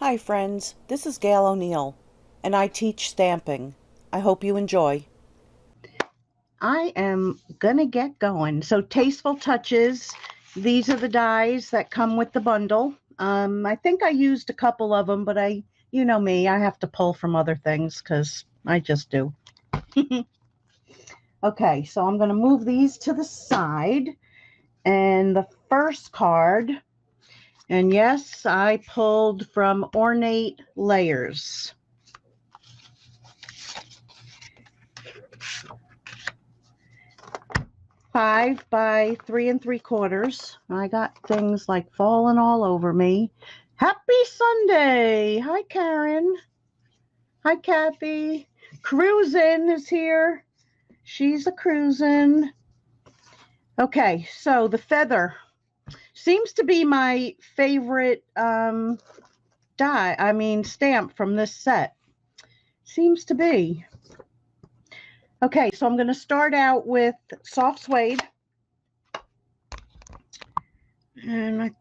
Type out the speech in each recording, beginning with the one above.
Hi friends, this is Gail O'Neill, and I teach stamping. I hope you enjoy. I am gonna get going. So Tasteful Touches, these are the dies that come with the bundle. I think I used a couple of them, but you know me, I have to pull from other things because I just do. Okay, so I'm gonna move these to the side. And the first card, and yes, I pulled from Ornate Layers. 5 by 3 3/4. I got things like falling all over me. Happy Sunday! Hi, Karen. Hi, Kathy. Cruisin' is here. She's a cruisin'. Okay, so the feather seems to be my favorite stamp from this set. Seems to be. Okay, so I'm going to start out with soft suede. And I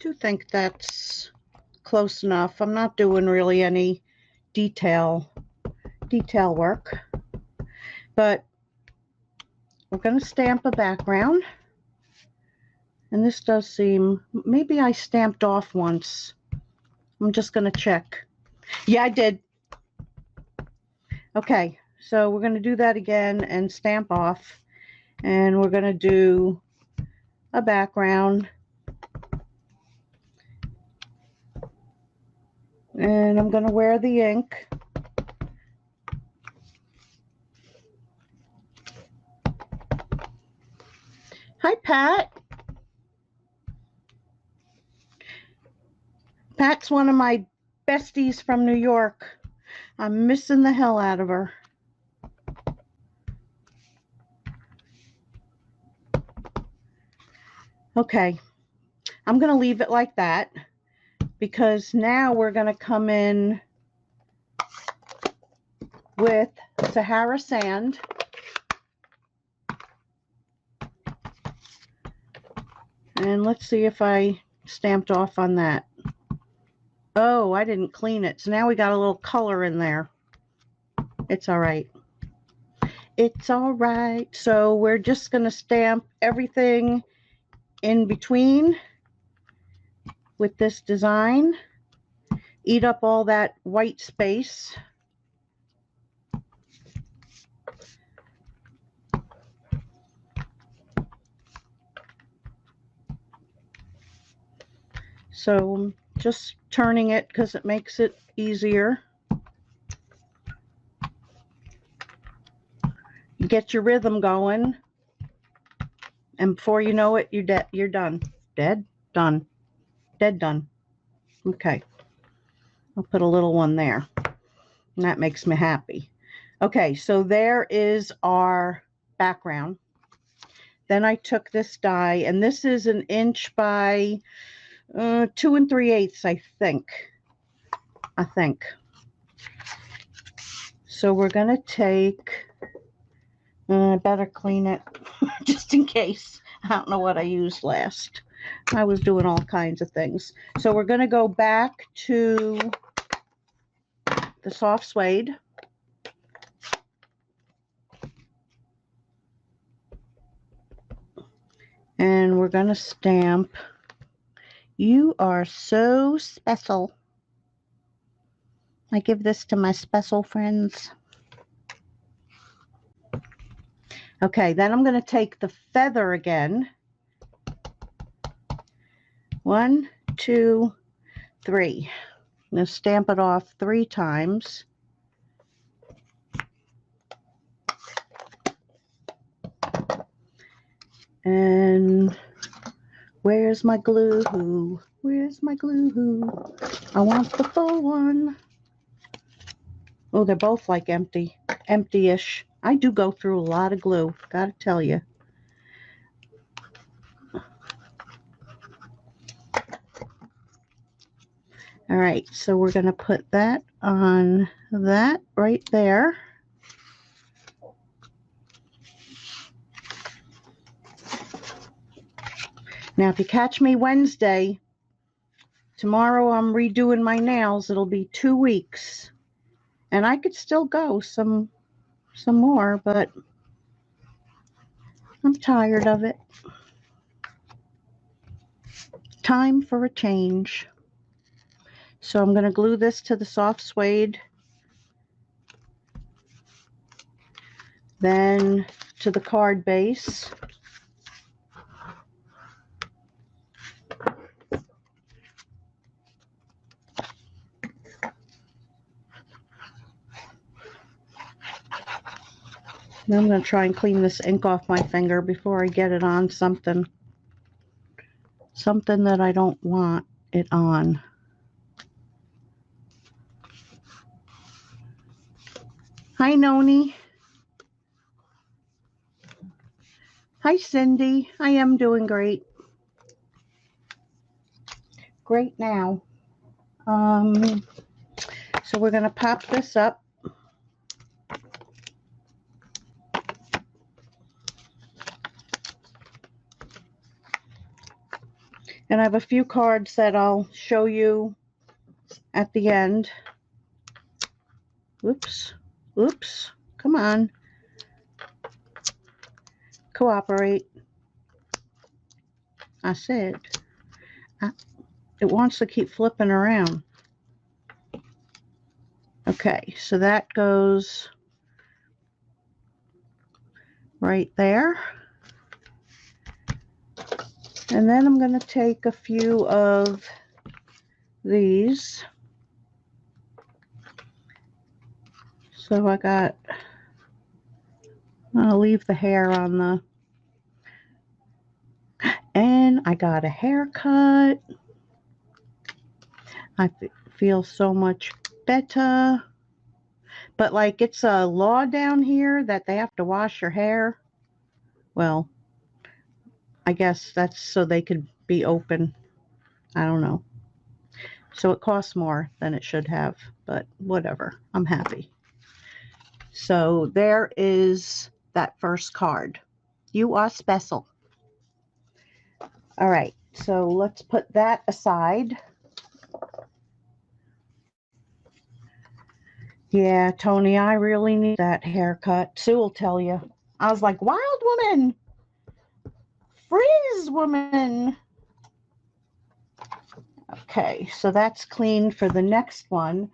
do think that's close enough. I'm not doing really any detail work, but we're going to stamp a background. And this does seem, maybe I stamped off once. I'm just going to check. Yeah, I did. Okay, so we're going to do that again and stamp off. And we're going to do a background. And I'm going to wear the ink. Hi, Pat. Pat's one of my besties from New York. I'm missing the hell out of her. Okay, I'm going to leave it like that because now we're going to come in with Sahara Sand. And let's see if I stamped off on that. Oh, I didn't clean it. So now we got a little color in there. It's all right. It's all right. So we're just going to stamp everything in between with this design. Eat up all that white space. So I'm just turning it because it makes it easier. You get your rhythm going, and before you know it, you're done. Dead, done. Dead, done. Okay. I'll put a little one there. And that makes me happy. Okay, so there is our background. Then I took this die, and this is 1 inch by 2 3/8, I think. So we're going to take, I better clean it just in case. I don't know what I used last. I was doing all kinds of things. So we're going to go back to the soft suede. And we're going to stamp, "You are so special." I give this to my special friends. Okay, then I'm going to take the feather again. 1, 2, 3. I'm going to stamp it off 3 times. And where's my glue? Where's my glue? I want the full one. Oh, they're both like empty-ish. I do go through a lot of glue, gotta tell you. All right, so we're gonna put that on that right there. Now, if you catch me Wednesday, Tomorrow I'm redoing my nails. It'll be 2 weeks. And I could still go some more, but I'm tired of it. Time for a change. So I'm going to glue this to the soft suede, then to the card base. Then I'm going to try and clean this ink off my finger before I get it on something that I don't want it on. Hi, Noni. Hi, Cindy. I am doing great. Great now. So we're going to pop this up. And I have a few cards that I'll show you at the end. Oops. Oops. Come on. Cooperate. I said. It wants to keep flipping around. Okay, so that goes right there. And then I'm going to take a few of these. So I'll leave the hair on the, and I got a haircut. I feel so much better. But like it's a law down here that they have to wash your hair. Well, I guess that's so they could be open. I don't know. So it costs more than it should have, but whatever. I'm happy. So there is that first card. You are special. All right, so let's put that aside. Yeah, Tony, I really need that haircut. Sue will tell you. I was like, wild woman, frizz woman. Okay, so that's clean for the next one.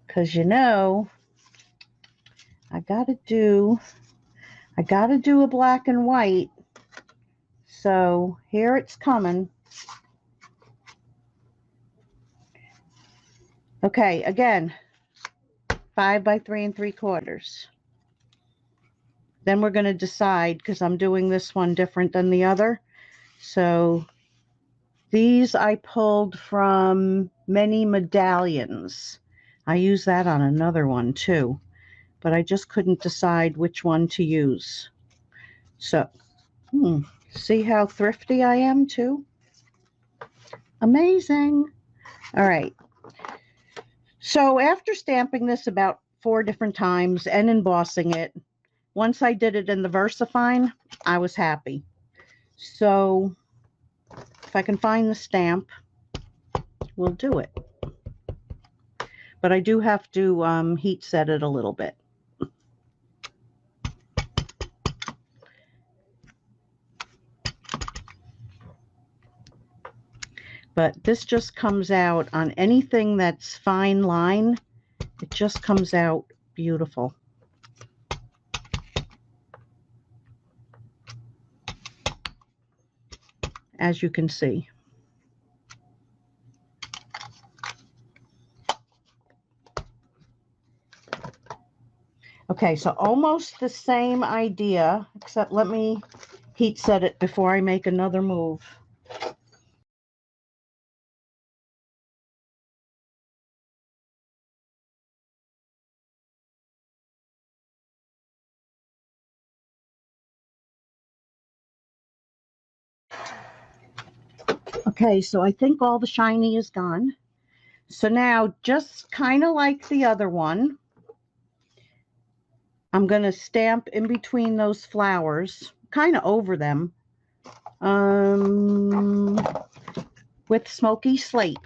Because you know, I gotta do a black and white. So here it's coming. Okay, again, 5 by 3 3/4. Then we're going to decide, because I'm doing this one different than the other. So these I pulled from Many Medallions. I use that on another one too, but I just couldn't decide which one to use. So, see how thrifty I am too? Amazing. All right. So after stamping this about 4 different times and embossing it, once I did it in the VersaFine, I was happy. So if I can find the stamp, we'll do it. But I do have to heat set it a little bit. But this just comes out on anything that's fine line. It just comes out beautiful. As you can see. Okay, so almost the same idea, except let me heat set it before I make another move. Okay, so I think all the shiny is gone. So now, just kind of like the other one, I'm going to stamp in between those flowers, kind of over them. with Smoky Slate.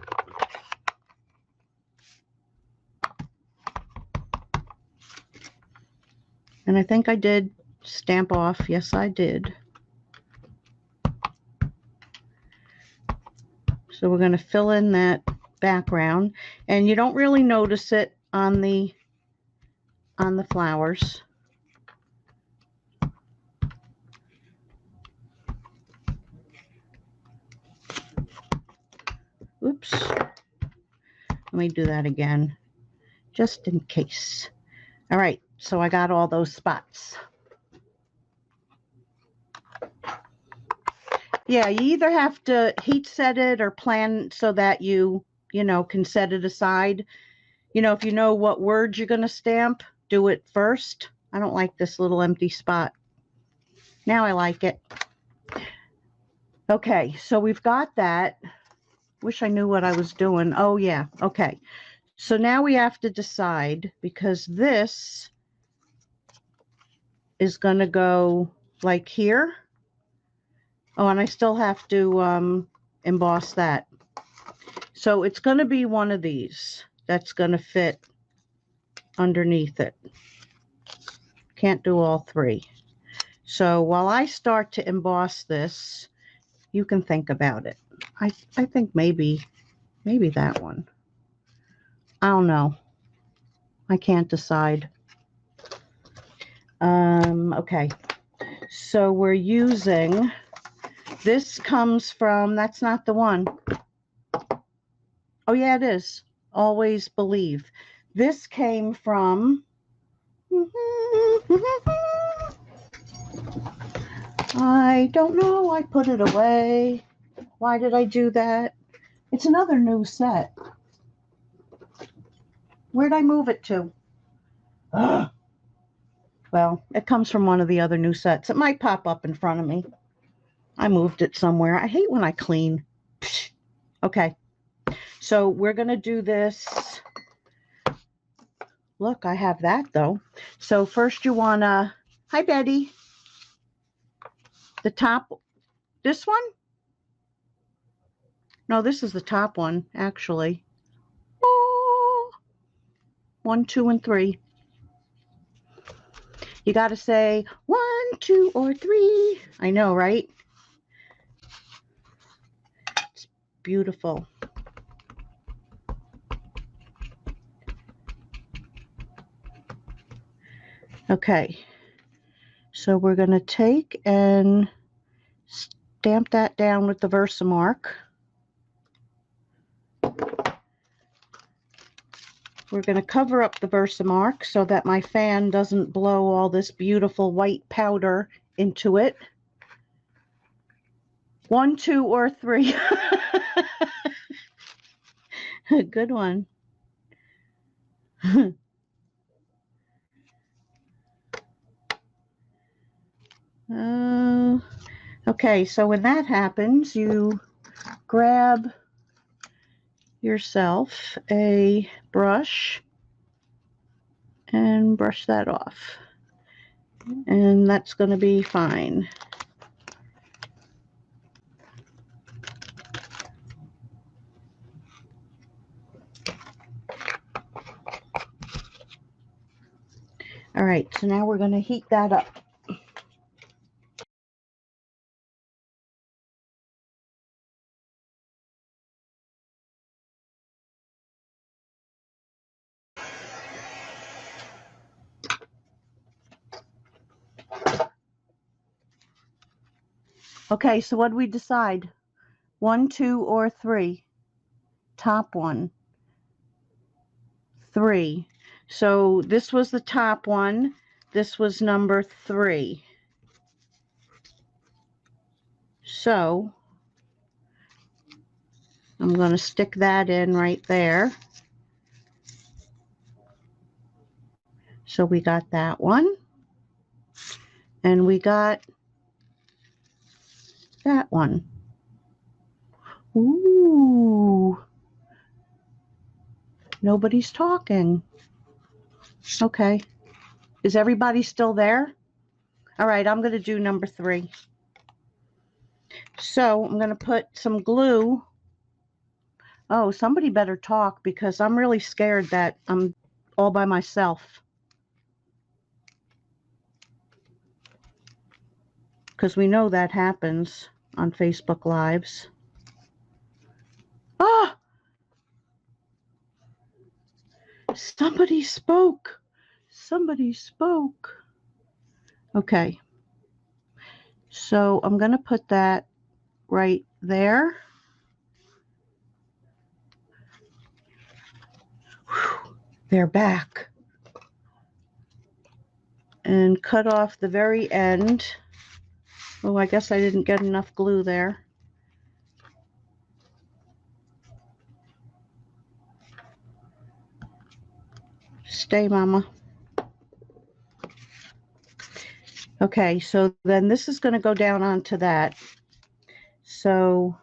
And I think I did stamp off. Yes, I did. So we're going to fill in that background, and you don't really notice it on the flowers. Oops. Let me do that again, just in case. All right, so I got all those spots. Yeah, you either have to heat set it or plan so that you know, can set it aside. You know, if you know what words you're going to stamp, do it first. I don't like this little empty spot. Now I like it. Okay, so we've got that. Wish I knew what I was doing. Oh, yeah. Okay. So now we have to decide, because this is going to go like here. Oh, and I still have to emboss that. So it's going to be one of these that's going to fit underneath it. Can't do all three. So while I start to emboss this, you can think about it. I think maybe that one. I don't know. I can't decide. Okay. So we're using, this comes from, that's not the one. Oh yeah, it is. Always Believe. This came from, I don't know. I put it away. Why did I do that? It's another new set. Where'd I move it to? Ugh. Well, it comes from one of the other new sets. It might pop up in front of me. I moved it somewhere. I hate when I clean. Okay. So we're going to do this. Look, I have that though. So first you want to, hi Betty. The top, this one? No, this is the top one, actually. Oh, 1, 2, and 3. You got to say 1, 2, or 3. I know, right? It's beautiful. Okay. So we're going to take and stamp that down with the Versamark. We're going to cover up the Versamark so that my fan doesn't blow all this beautiful white powder into it. 1, 2, or 3. Good one. Okay, so when that happens, you grab yourself a brush and brush that off. And that's going to be fine. All right, so now we're going to heat that up. Okay, so what do we decide? 1, 2, or 3? Top one. 3. So this was the top one. This was number 3. So I'm going to stick that in right there. So we got that one. And we got that one. Ooh. Nobody's talking. Okay. Is everybody still there? All right, I'm going to do number 3. So I'm going to put some glue Oh, somebody better talk because I'm really scared that I'm all by myself. Because we know that happens on Facebook Lives. Ah! Somebody spoke. Somebody spoke. Okay. So I'm going to put that right there. Whew, they're back. And cut off the very end. Oh, I guess I didn't get enough glue there. Stay, Mama. Okay, so then this is going to go down onto that. So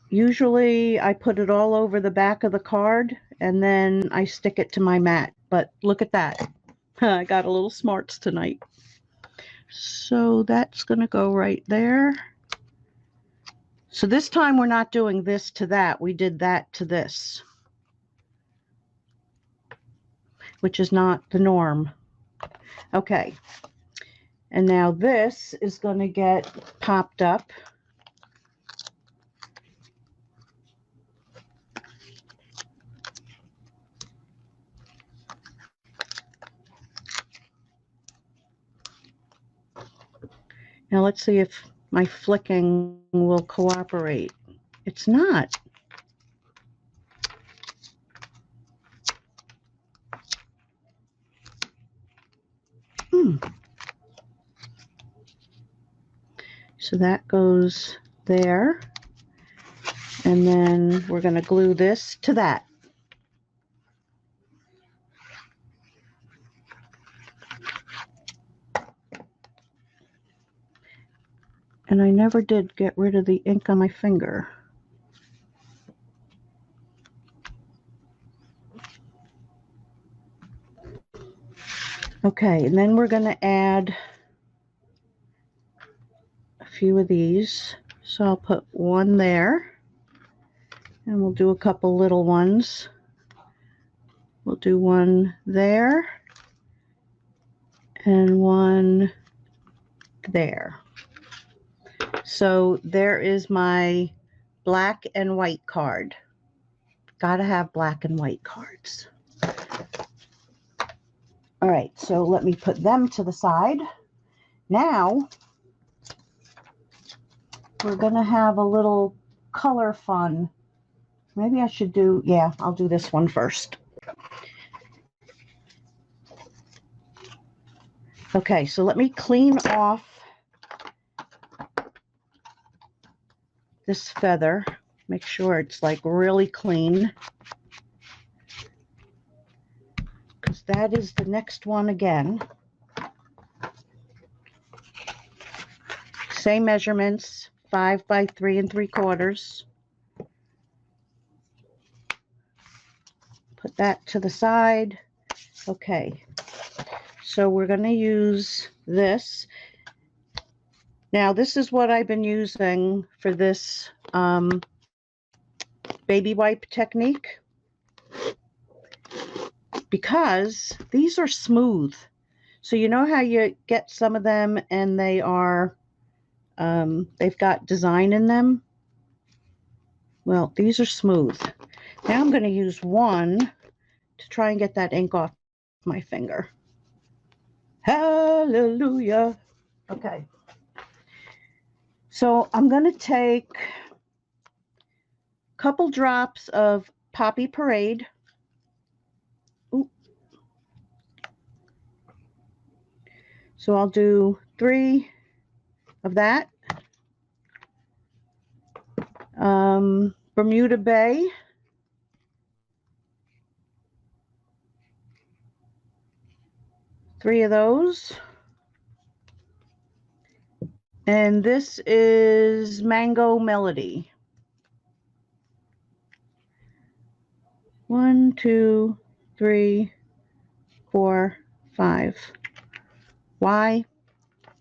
usually I put it all over the back of the card and then I stick it to my mat. But look at that. I got a little smarts tonight. So that's going to go right there. So this time we're not doing this to that. We did that to this, which is not the norm. Okay. And now this is going to get popped up. Now let's see if my flicking will cooperate. It's not. So that goes there. And then we're going to glue this to that. And I never did get rid of the ink on my finger. Okay, and then we're going to add a few of these. So I'll put one there. And we'll do a couple little ones. We'll do one there. And one there. So there is my black and white card. Gotta have black and white cards. All right, so let me put them to the side. Now, we're gonna have a little color fun. Maybe I should do, yeah, I'll do this one first. Okay, so let me clean off this feather. Make sure it's like really clean. Because that is the next one again. Same measurements, 5 by 3 3/4. Put that to the side. Okay, so we're going to use this. Now, this is what I've been using for this baby wipe technique, because these are smooth. So you know how you get some of them and they are, they've got design in them? Well, these are smooth. Now I'm going to use one to try and get that ink off my finger. Hallelujah. Okay. So I'm going to take a couple drops of Poppy Parade. Ooh. So I'll do 3 of that. Bermuda Bay. Three of those. And this is Mango Melody. 1, 2, 3, 4, 5. Why?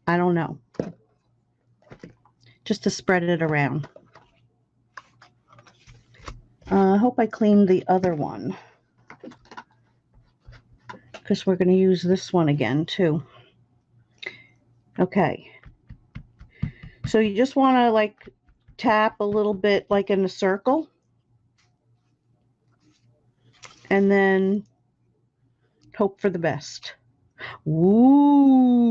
I don't know. Just to spread it around. I hope I cleaned the other one, because we're going to use this one again too. Okay. So you just want to like tap a little bit like in a circle. And then hope for the best. Ooh.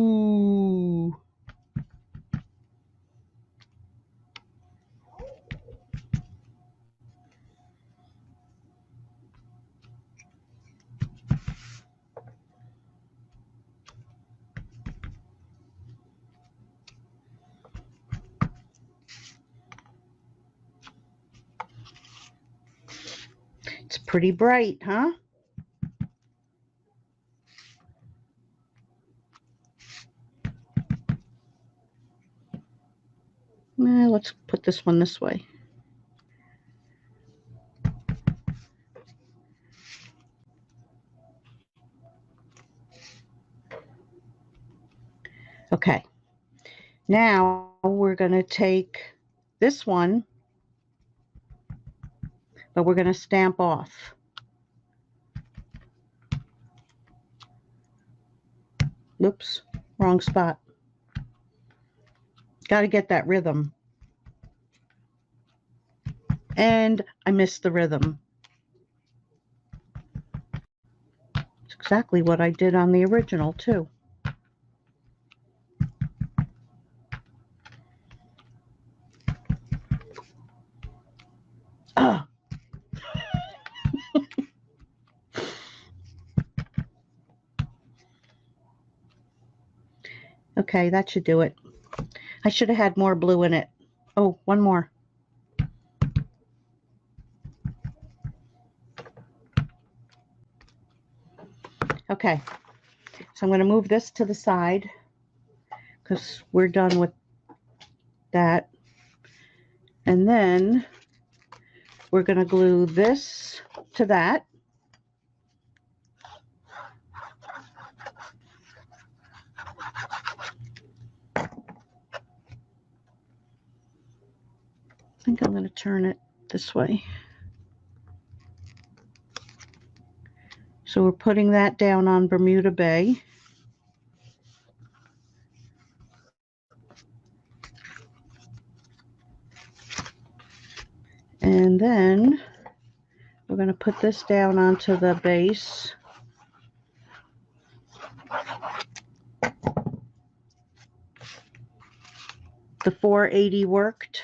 It's pretty bright, huh? Let's put this one this way. Okay. Now we're going to take this one, but we're going to stamp off. Oops, wrong spot. Got to get that rhythm. And I missed the rhythm. It's exactly what I did on the original too. Ah. Okay, that should do it. I should have had more blue in it. Oh, one more. Okay, so I'm going to move this to the side because we're done with that. And then we're going to glue this to that. I think I'm going to turn it this way. So we're putting that down on Bermuda Bay. And then we're going to put this down onto the base. The 480 worked.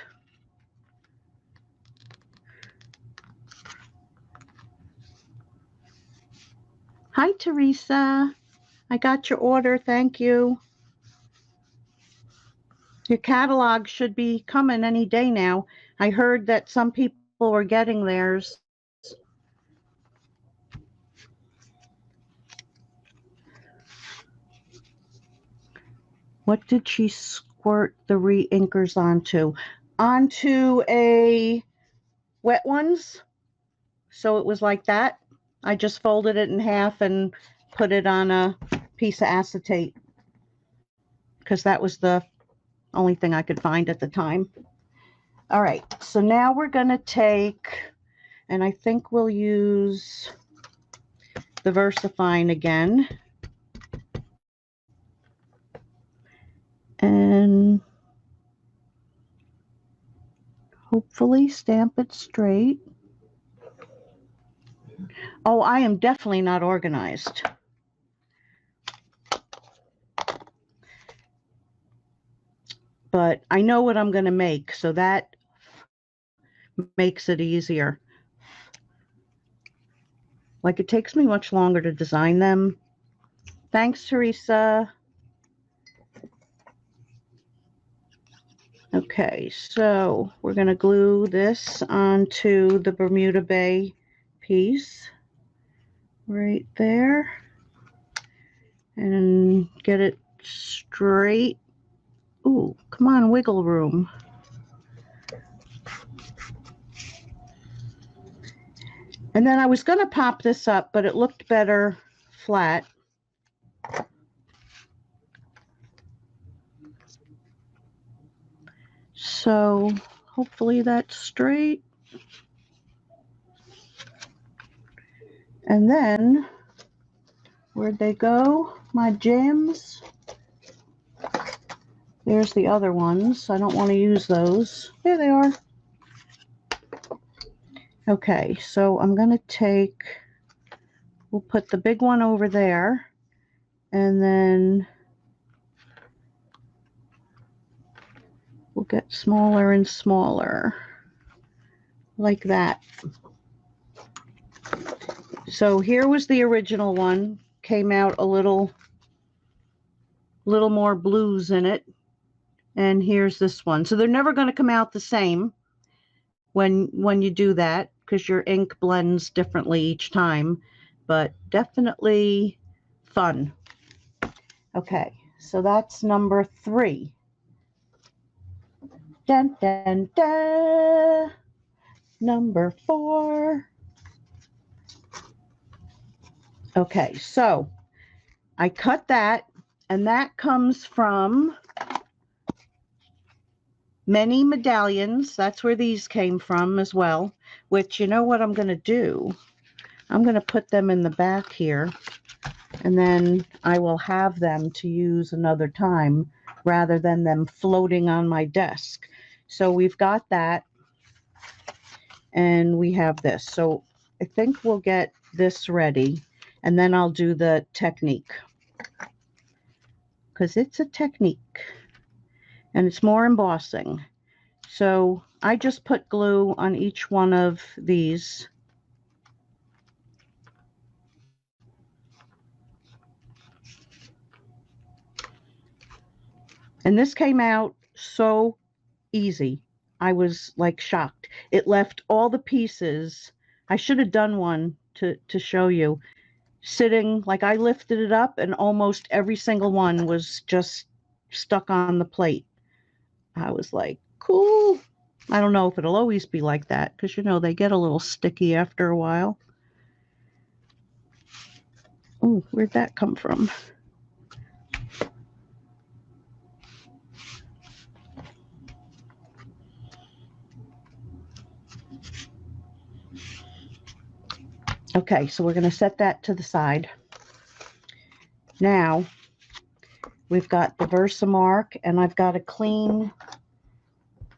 Hi, Teresa. I got your order. Thank you. Your catalog should be coming any day now. I heard that some people were getting theirs. What did she squirt the re-inkers onto? Onto a wet ones. So it was like that. I just folded it in half and put it on a piece of acetate because that was the only thing I could find at the time. All right, so now we're going to take, and I think we'll use the VersaFine again. And hopefully stamp it straight. Oh, I am definitely not organized. But I know what I'm going to make, so that makes it easier. Like, it takes me much longer to design them. Thanks, Teresa. Okay, so we're going to glue this onto the Bermuda Bay piece right there and get it straight. Ooh, come on, wiggle room. And then I was going to pop this up, but it looked better flat. So hopefully that's straight. And then, where'd they go? My gems. There's the other ones. I don't want to use those. There they are. Okay, so I'm going to take, we'll put the big one over there, and then we'll get smaller and smaller, like that. So here was the original one. Came out a little more blues in it. And here's this one. So they're never going to come out the same when you do that, because your ink blends differently each time, but definitely fun. Okay, so that's number 3. Dun, dun, dun. Number 4. Okay, so I cut that, and that comes from Many Medallions. That's where these came from as well, which, you know what I'm going to do? I'm going to put them in the back here, and then I will have them to use another time rather than them floating on my desk. So we've got that, and we have this. So I think we'll get this ready, and then I'll do the technique, because it's a technique, and it's more embossing. So I just put glue on each one of these. And this came out so easy. I was like shocked. It left all the pieces. I should have done one to show you. Sitting, like I lifted it up and almost every single one was just stuck on the plate. I was like, cool. I don't know if it'll always be like that, because, you know, they get a little sticky after a while. Oh, where'd that come from? Okay, so we're going to set that to the side. Now, we've got the Versamark, and I've got to clean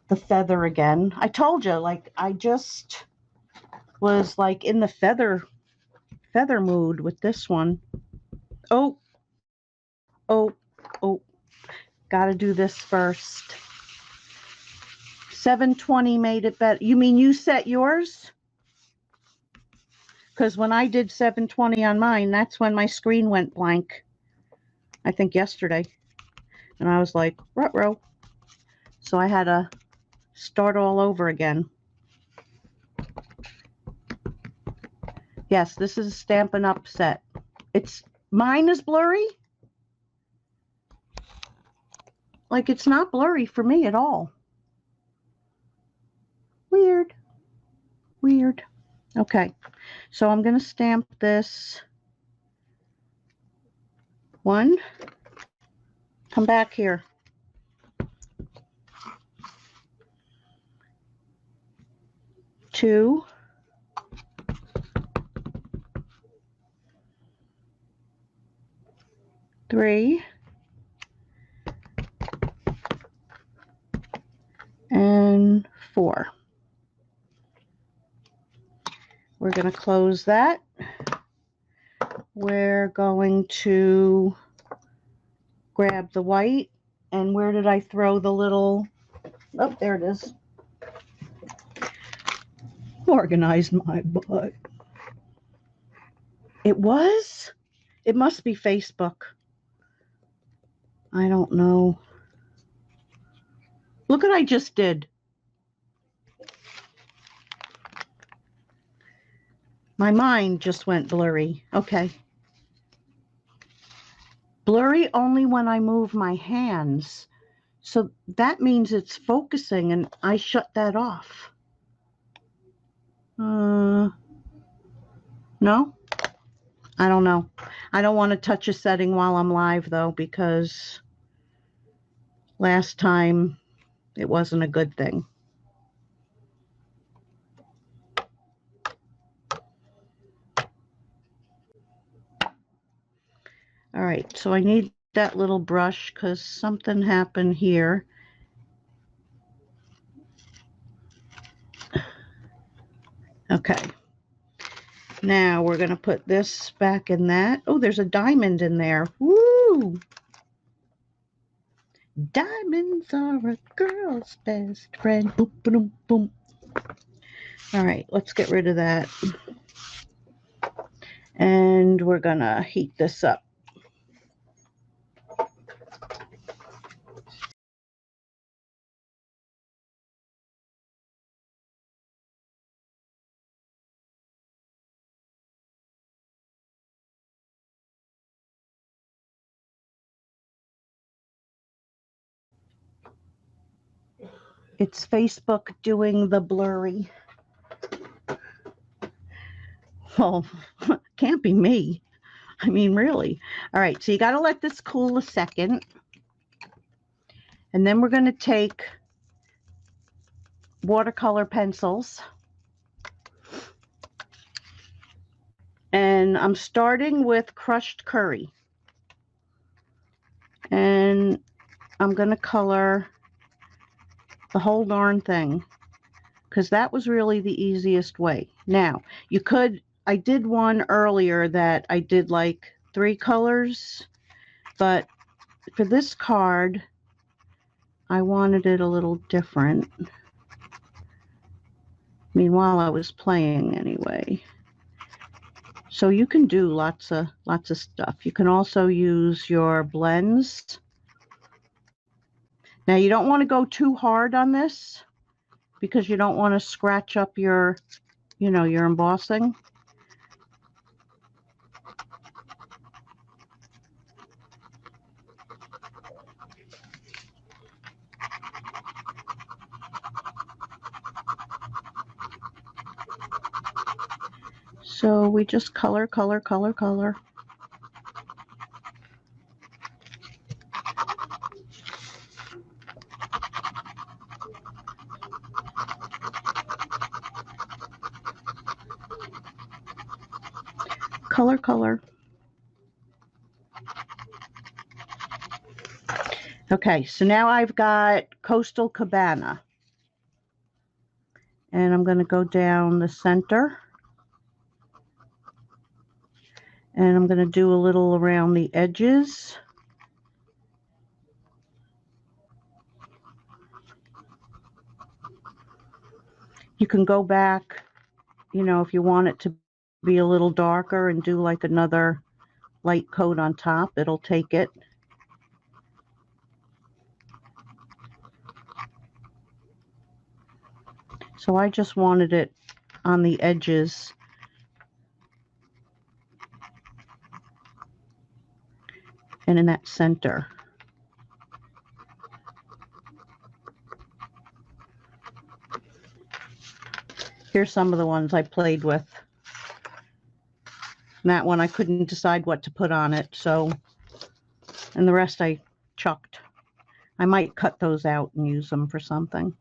the feather again. I told you, like, I just was like in the feather mood with this one. Oh, gotta do this first. 720 made it better. You mean you set yours? Because when I did 720 on mine, that's when my screen went blank. I think yesterday. And I was like, ruh-roh. So I had to start all over again. Yes, this is a Stampin' Up set. Mine is blurry. Like, it's not blurry for me at all. Weird. Weird. Okay, so I'm going to stamp this one. Come back here. 2. 3. And 4. We're going to close that. We're going to grab the white. And where did I throw the little... Oh, there it is. Organized my butt. It was? It must be Facebook. I don't know. Look what I just did. My mind just went blurry. Okay. Blurry only when I move my hands. So that means it's focusing, and I shut that off. No? I don't know. I don't want to touch a setting while I'm live, though, because last time it wasn't a good thing. All right, so I need that little brush because something happened here. Okay. Now we're going to put this back in that. Oh, there's a diamond in there. Woo! Diamonds are a girl's best friend. Boom, boom, boom. All right, let's get rid of that. And we're going to heat this up. It's Facebook doing the blurry. Well, can't be me. I mean, really. All right, so you got to let this cool a second. And then we're going to take watercolor pencils. And I'm starting with crushed curry. And I'm going to color the whole darn thing, because that was really the easiest way. Now, you could, I did one earlier that I did like 3 colors, but for this card, I wanted it a little different. Meanwhile, I was playing anyway. So you can do lots of stuff. You can also use your blends. Now you don't want to go too hard on this because you don't want to scratch up your, you know, your embossing. So we just color, color, color, color. Color, color. Okay, so now I've got Coastal Cabana. And I'm going to go down the center. And I'm going to do a little around the edges. You can go back, you know, if you want it to be a little darker and do like another light coat on top, it'll take it. So I just wanted it on the edges. And in that center. Here's some of the ones I played with. And that one I couldn't decide what to put on it, so, and the rest I chucked. I might cut those out and use them for something.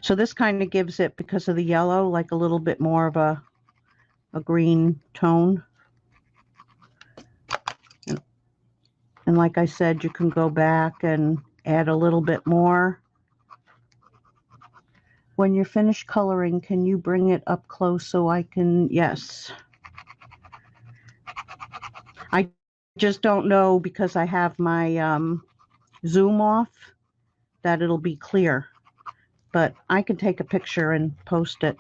So this kind of gives it, because of the yellow, like a little bit more of a green tone. And like I said, you can go back and add a little bit more. When you're finished coloring, can you bring it up close so I can, yes. I just don't know, because I have my zoom off, that it'll be clear. But I can take a picture and post it.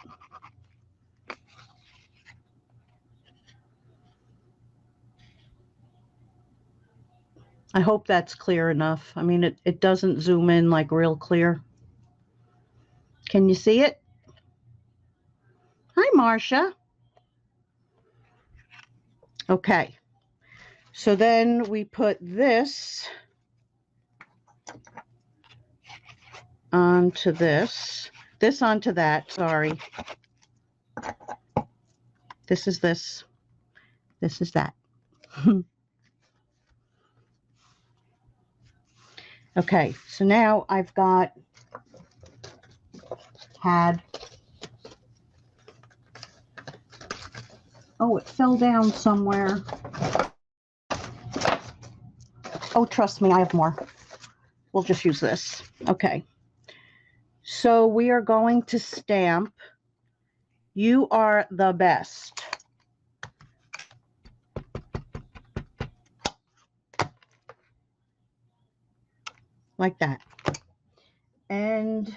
I hope that's clear enough. I mean, it doesn't zoom in like real clear. Can you see it? Hi, Marcia. Okay. So then we put this onto this onto that, sorry. This is this. This is that. Okay, so now I've oh, it fell down somewhere. Oh, trust me, I have more. We'll just use this. Okay. So we are going to stamp "You Are the Best." Like that. And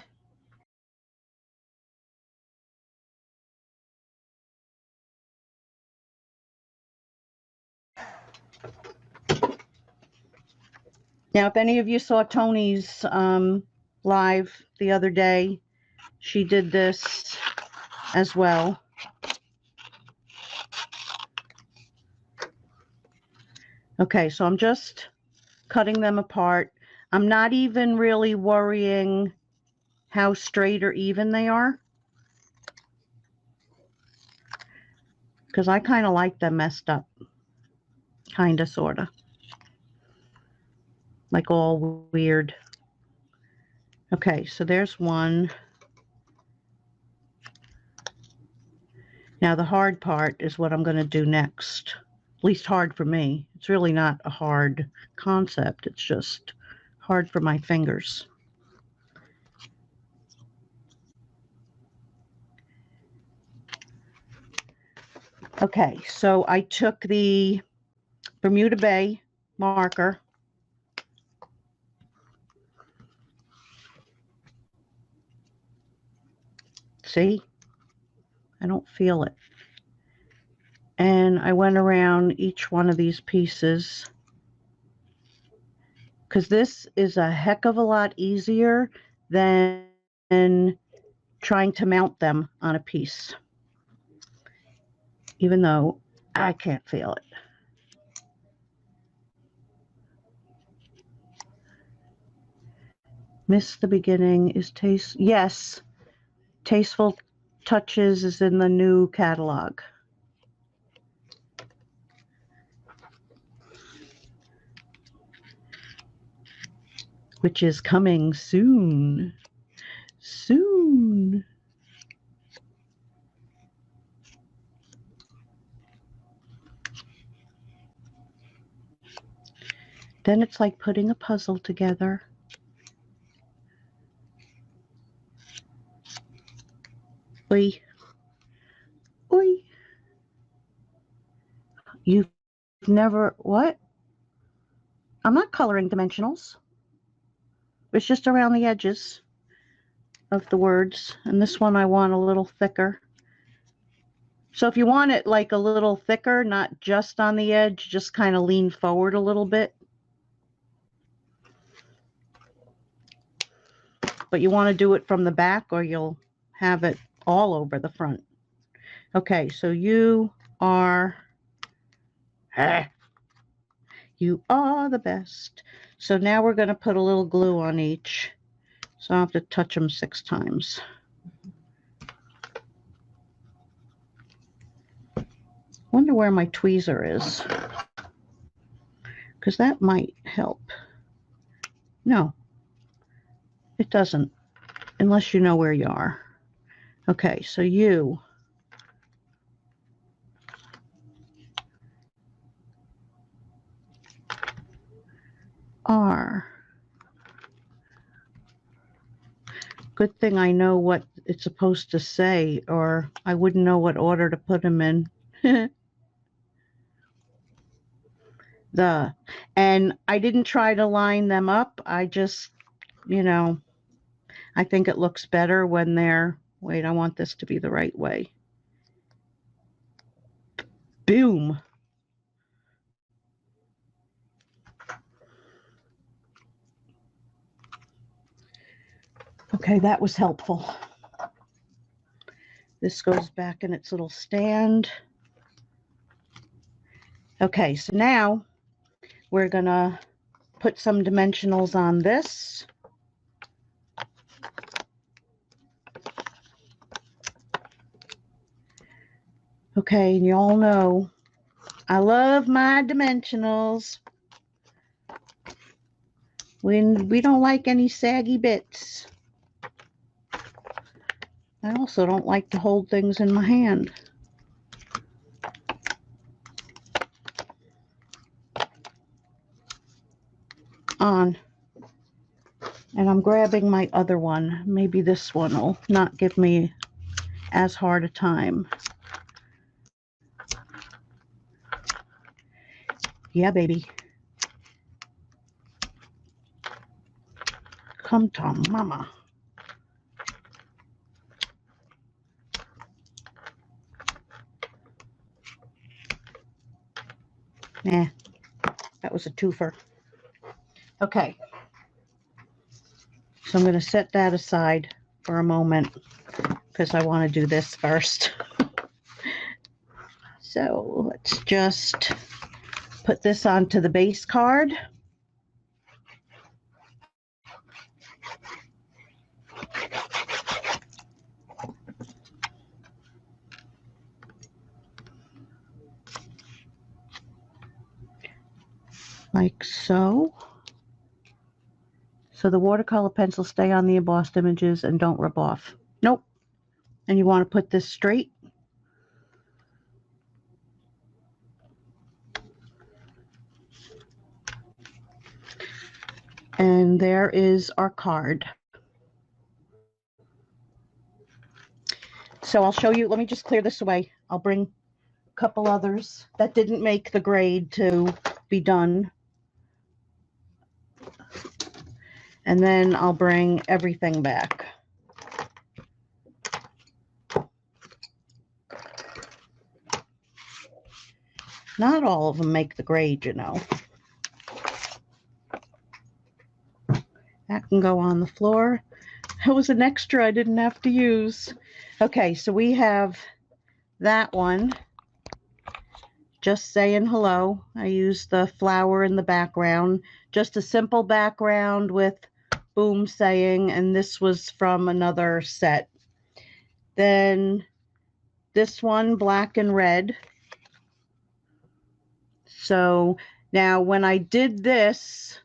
now, if any of you saw Tony's live the other day, she did this as well. Okay, so I'm just cutting them apart. I'm not even really worrying how straight or even they are, because I kind of like them messed up. Kind of, sort of. Like all weird. Okay, so there's one. Now the hard part is what I'm going to do next. At least hard for me. It's really not a hard concept. It's just hard for my fingers. Okay, so I took the Bermuda Bay marker. See? I don't feel it. And I went around each one of these pieces, because this is a heck of a lot easier than trying to mount them on a piece, even though I can't feel it. Miss the Beginning is taste. Yes, Tasteful Touches is in the new catalog. Which is coming soon. Soon. Then it's like putting a puzzle together. Oi. Oi. You've never, what? I'm not coloring dimensionals. It's just around the edges of the words. And this one I want a little thicker. So if you want it like a little thicker, not just on the edge, just kind of lean forward a little bit. But you want to do it from the back or you'll have it all over the front. Okay, so you are the best. So now we're going to put a little glue on each. So I have to touch them 6 times. Wonder where my tweezer is, because that might help. No, it doesn't, unless you know where you are. Okay, so you are. Good thing I know what it's supposed to say, or I wouldn't know what order to put them in. And I didn't try to line them up. I just, I think it looks better when they're, wait, I want this to be the right way. Boom. Okay, that was helpful. This goes back in its little stand. Okay, so now we're gonna put some dimensionals on this. Okay, and you all know I love my dimensionals. We don't like any saggy bits. I also don't like to hold things in my hand. On. And I'm grabbing my other one. Maybe this one will not give me as hard a time. Yeah, baby. Come to mama. Nah, that was a twofer. Okay. So I'm going to set that aside for a moment because I want to do this first. So let's just put this onto the base card. Like so. So the watercolor pencils stay on the embossed images and don't rub off. Nope. And you want to put this straight. And there is our card. So I'll show you, let me just clear this away. I'll bring a couple others that didn't make the grade to be done. And then I'll bring everything back. Not all of them make the grade, you know. That can go on the floor. That was an extra I didn't have to use. Okay, so we have that one. Just saying hello. I used the flower in the background. Just a simple background with boom saying, and this was from another set. Then this one, black and red. So now when I did this,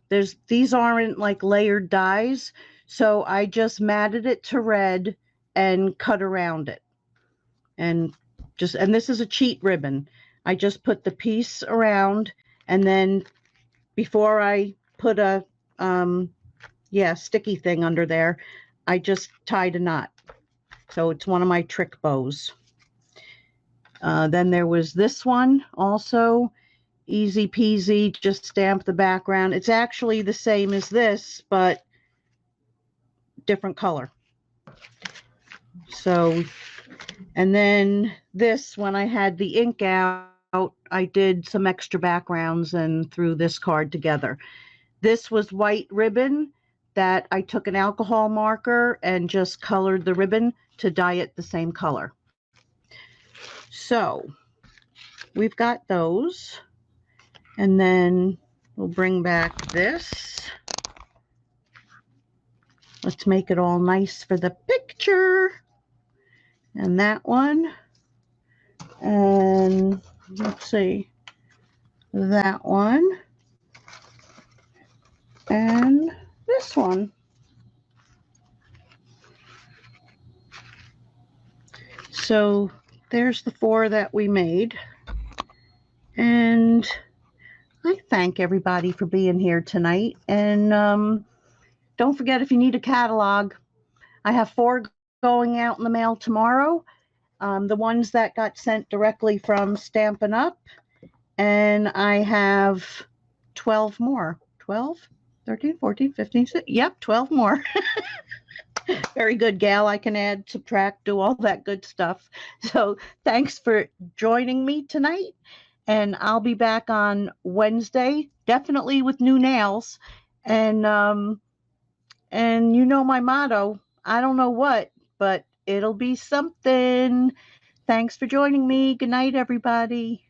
these aren't like layered dies, so I just matted it to red and cut around it. And this is a cheat ribbon. I just put the piece around, and then before I put a sticky thing under there, I just tied a knot. So it's one of my trick bows. Then there was this one also. Easy peasy, just stamp the background. It's actually the same as this, but different color. So, and then this, when I had the ink out, I did some extra backgrounds and threw this card together. This was white ribbon that I took an alcohol marker and just colored the ribbon to dye it the same color. So, we've got those. And then we'll bring back this. Let's make it all nice for the picture. And that one. And let's see, that one. And this one. So there's the 4 that we made. And I thank everybody for being here tonight. And don't forget, if you need a catalog, I have 4 going out in the mail tomorrow. The ones that got sent directly from Stampin' Up. And I have 12 more. 12, 13, 14, 15, 16. Yep, 12 more. Very good, gal. I can add, subtract, do all that good stuff. So thanks for joining me tonight. And I'll be back on Wednesday, definitely with new nails. And you know my motto, I don't know what, but it'll be something. Thanks for joining me. Good night, everybody.